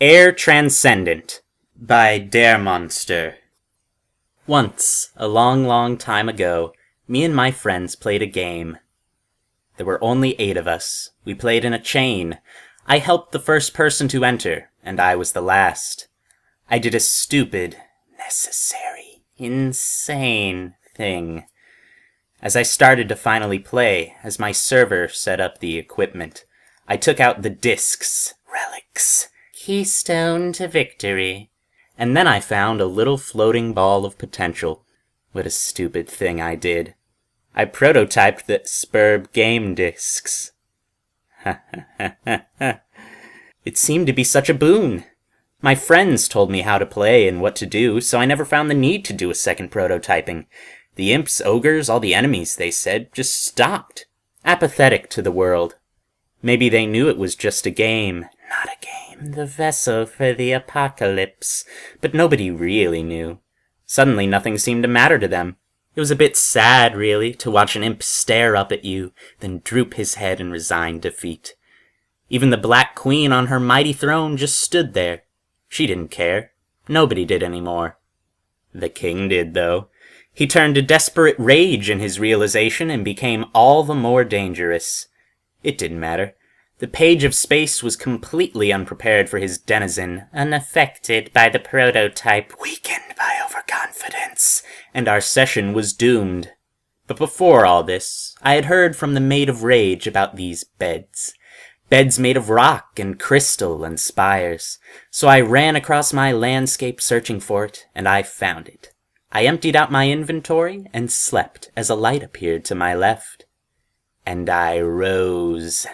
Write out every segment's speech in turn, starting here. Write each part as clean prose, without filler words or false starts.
Heir Transcendent by Dermonster. Once, a long time ago, me and my friends played a game. There were only 8 of us. We played in a chain. I helped the first person to enter, and I was the last. I did a stupid, necessary, insane thing. As I started to finally play, as my server set up the equipment, I took out the discs, relics, keystone to victory. And then I found a little floating ball of potential. What a stupid thing I did. I prototyped the Spurb game discs. It seemed to be such a boon. My friends told me how to play and what to do, so I never found the need to do a second prototyping. The imps, ogres, all the enemies, they said, just stopped. Apathetic to the world. Maybe they knew it was just a game. Not a game, the vessel for the apocalypse. But nobody really knew. Suddenly nothing seemed to matter to them. It was a bit sad, really, to watch an imp stare up at you, then droop his head in resigned defeat. Even the Black Queen on her mighty throne just stood there. She didn't care. Nobody did anymore. The king did, though. He turned to desperate rage in his realization and became all the more dangerous. It didn't matter. The page of space was completely unprepared for his denizen, unaffected by the prototype, weakened by overconfidence, and our session was doomed. But before all this, I had heard from the Maid of Rage about these beds. Beds made of rock and crystal and spires. So I ran across my landscape searching for it, and I found it. I emptied out my inventory and slept as a light appeared to my left. And I rose.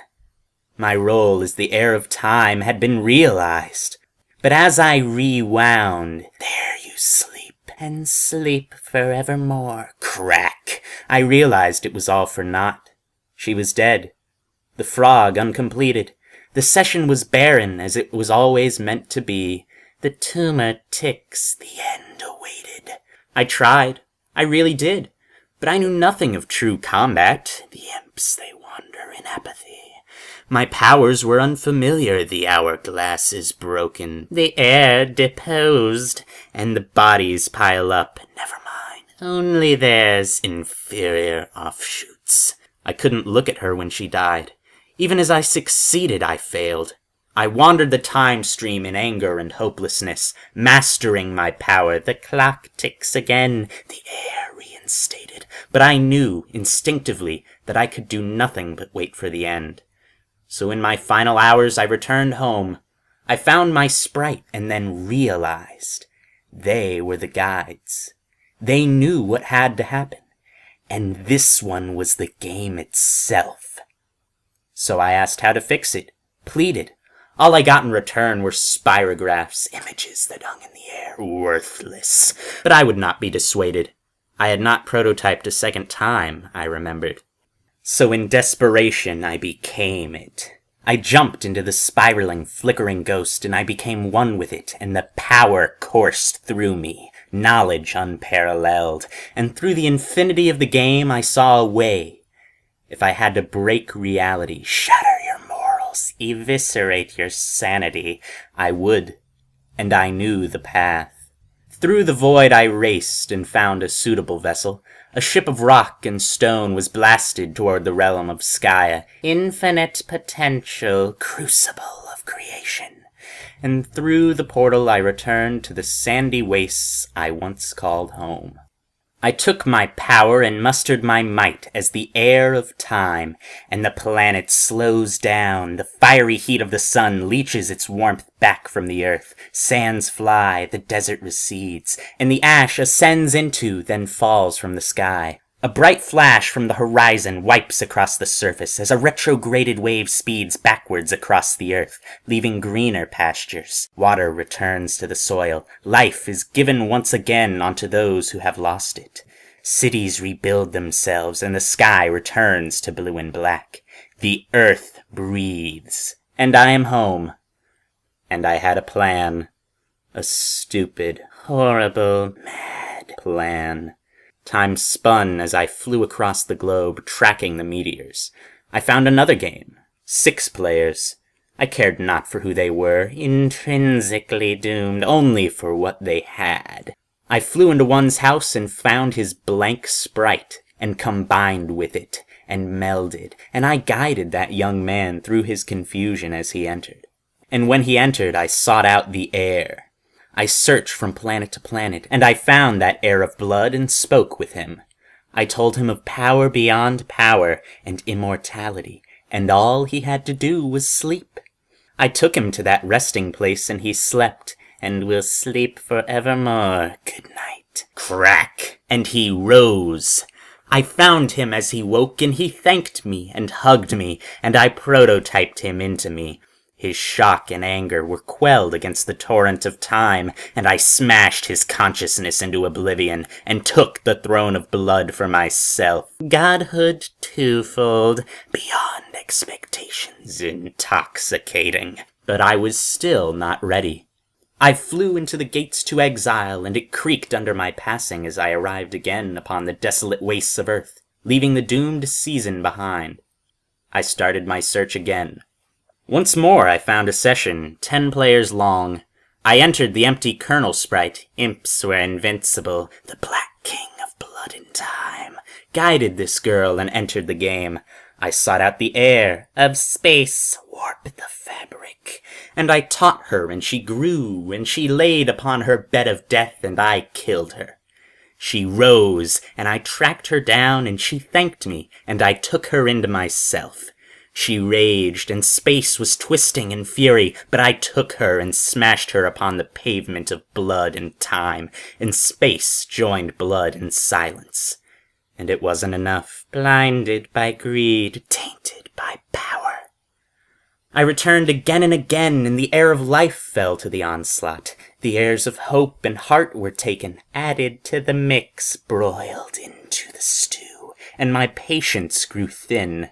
My role as the heir of time had been realized. But as I rewound, there you sleep, and sleep forevermore. Crack! I realized it was all for naught. She was dead. The frog uncompleted. The session was barren, as it was always meant to be. The tumor ticks, the end awaited. I tried. I really did. But I knew nothing of true combat. The imps, they wander in apathy. My powers were unfamiliar. The hourglass is broken. The air deposed. And the bodies pile up. Never mind. Only there's inferior offshoots. I couldn't look at her when she died. Even as I succeeded, I failed. I wandered the time stream in anger and hopelessness, mastering my power. The clock ticks again, the air reinstated. But I knew, instinctively, that I could do nothing but wait for the end. So in my final hours, I returned home. I found my sprite and then realized they were the guides. They knew what had to happen. And this one was the game itself. So I asked how to fix it, pleaded. All I got in return were spirographs, images that hung in the air, worthless. But I would not be dissuaded. I had not prototyped a second time, I remembered. So in desperation, I became it. I jumped into the spiraling, flickering ghost, and I became one with it, and the power coursed through me, knowledge unparalleled. And through the infinity of the game, I saw a way. If I had to break reality, shatter your morals, eviscerate your sanity, I would, and I knew the path. Through the void I raced and found a suitable vessel. A ship of rock and stone was blasted toward the realm of Skya. Infinite potential, crucible of creation. And through the portal I returned to the sandy wastes I once called home. I took my power and mustered my might as the heir of time, and the planet slows down. The fiery heat of the sun leaches its warmth back from the earth. Sands fly, the desert recedes, and the ash ascends into, then falls from the sky. A bright flash from the horizon wipes across the surface as a retrograded wave speeds backwards across the earth, leaving greener pastures. Water returns to the soil. Life is given once again onto those who have lost it. Cities rebuild themselves, and the sky returns to blue and black. The earth breathes, and I am home. And I had a plan. A stupid, horrible, mad plan. Time spun as I flew across the globe, tracking the meteors. I found another game. 6 players. I cared not for who they were, intrinsically doomed only for what they had. I flew into one's house and found his blank sprite, and combined with it, and melded, and I guided that young man through his confusion as he entered. And when he entered, I sought out the heir. I searched from planet to planet, and I found that heir of blood and spoke with him. I told him of power beyond power and immortality, and all he had to do was sleep. I took him to that resting place, and he slept, and will sleep forevermore. Good night. Crack! And he rose. I found him as he woke, and he thanked me and hugged me, and I prototyped him into me. His shock and anger were quelled against the torrent of time, and I smashed his consciousness into oblivion, and took the throne of blood for myself. Godhood twofold, beyond expectations, intoxicating. But I was still not ready. I flew into the gates to exile, and it creaked under my passing as I arrived again upon the desolate wastes of earth, leaving the doomed season behind. I started my search again. Once more I found a session, 10 players long. I entered the empty Colonel sprite. Imps were invincible. The Black King of Blood and Time guided this girl and entered the game. I sought out the heir of space, warped the fabric, and I taught her, and she grew, and she laid upon her bed of death, and I killed her. She rose, and I tracked her down, and she thanked me, and I took her into myself. She raged, and space was twisting in fury, but I took her and smashed her upon the pavement of blood and time, and space joined blood and silence. And it wasn't enough. Blinded by greed, tainted by power. I returned again and again, and the heir of life fell to the onslaught. The heirs of hope and heart were taken, added to the mix, broiled into the stew, and my patience grew thin.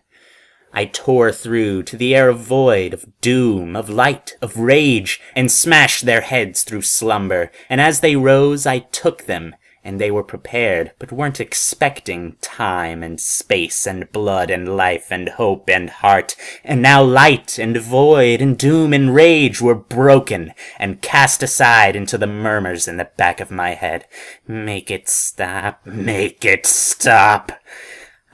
I tore through to the air of void, of doom, of light, of rage, and smashed their heads through slumber, and as they rose I took them, and they were prepared, but weren't expecting time and space and blood and life and hope and heart, and now light and void and doom and rage were broken, and cast aside into the murmurs in the back of my head. Make it stop, make it stop.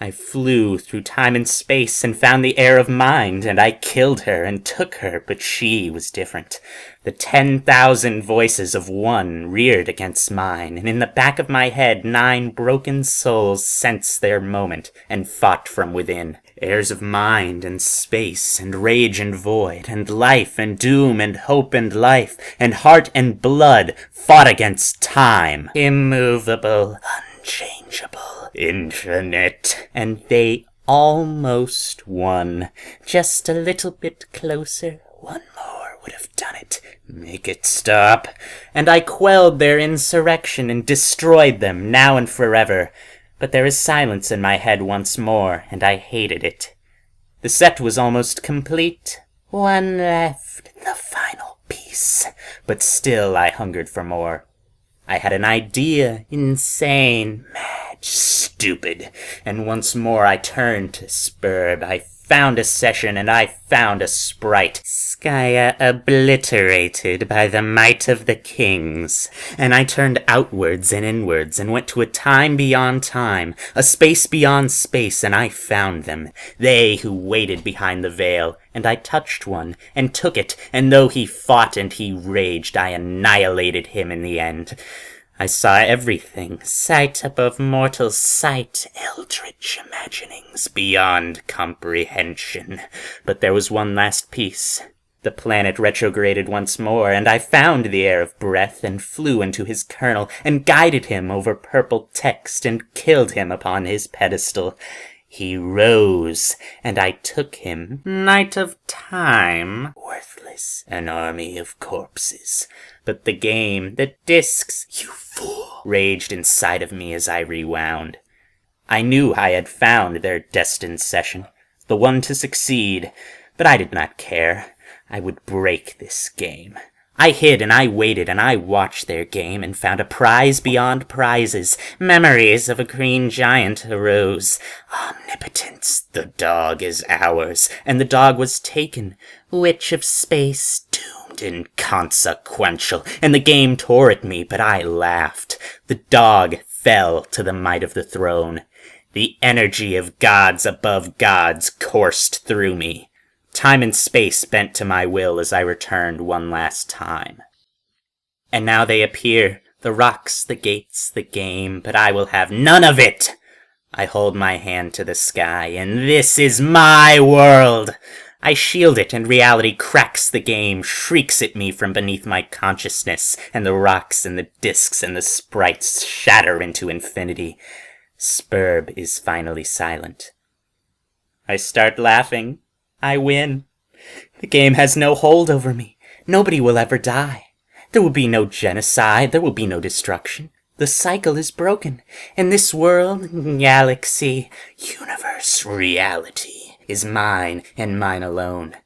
I flew through time and space and found the heir of mind, and I killed her and took her, but she was different. The 10,000 voices of one reared against mine, and in the back of my head 9 broken souls sensed their moment and fought from within. Heirs of mind and space and rage and void and life and doom and hope and life and heart and blood fought against time. Immovable, unchangeable, infinite, and they almost won. Just a little bit closer. One more would have done it. Make it stop. And I quelled their insurrection and destroyed them now and forever. But there is silence in my head once more, and I hated it. The set was almost complete. One left, the final piece. But still I hungered for more. I had an idea, insane, mad, stupid, and once more I turned to Spurb. I found a session, and I found a sprite. Skya obliterated by the might of the kings. And I turned outwards and inwards, and went to a time beyond time, a space beyond space, and I found them. They who waited behind the veil. And I touched one, and took it, and though he fought and he raged, I annihilated him in the end. I saw everything, sight above mortal sight, eldritch imaginings beyond comprehension. But there was one last piece. The planet retrograded once more, and I found the heir of breath, and flew into his kernel, and guided him over purple text, and killed him upon his pedestal. He rose, and I took him. Night of time. Worthless. An army of corpses. But the game, the discs, you fool, raged inside of me as I rewound. I knew I had found their destined session, the one to succeed, but I did not care. I would break this game. I hid and I waited and I watched their game and found a prize beyond prizes. Memories of a green giant arose. Omnipotence, the dog is ours, and the dog was taken. Witch of space, doomed inconsequential, and the game tore at me, but I laughed. The dog fell to the might of the throne. The energy of gods above gods coursed through me. Time and space bent to my will as I returned one last time. And now they appear, the rocks, the gates, the game, but I will have none of it! I hold my hand to the sky, and this is my world! I shield it, and reality cracks the game, shrieks at me from beneath my consciousness, and the rocks and the discs and the sprites shatter into infinity. Spurb is finally silent. I start laughing. I win. The game has no hold over me. Nobody will ever die. There will be no genocide. There will be no destruction. The cycle is broken. And this world, galaxy, universe, reality is mine and mine alone.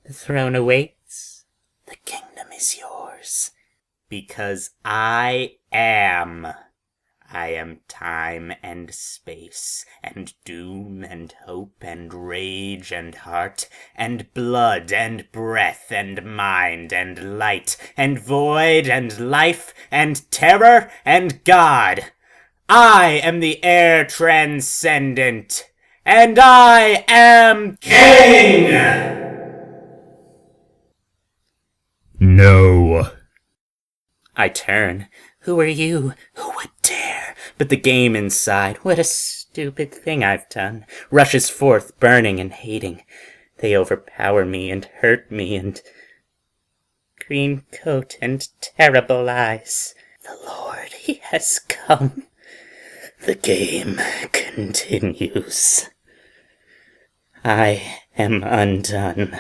The throne awaits. The kingdom is yours. Because I am. I am time and space, and doom and hope and rage and heart, and blood and breath and mind and light, and void and life and terror and God. I am the Heir Transcendent, and I am King! No. I turn. Who are you? Who would dare? But the game inside, what a stupid thing I've done, rushes forth, burning and hating. They overpower me and hurt me and... green coat and terrible eyes. The Lord, he has come. The game continues. I am undone.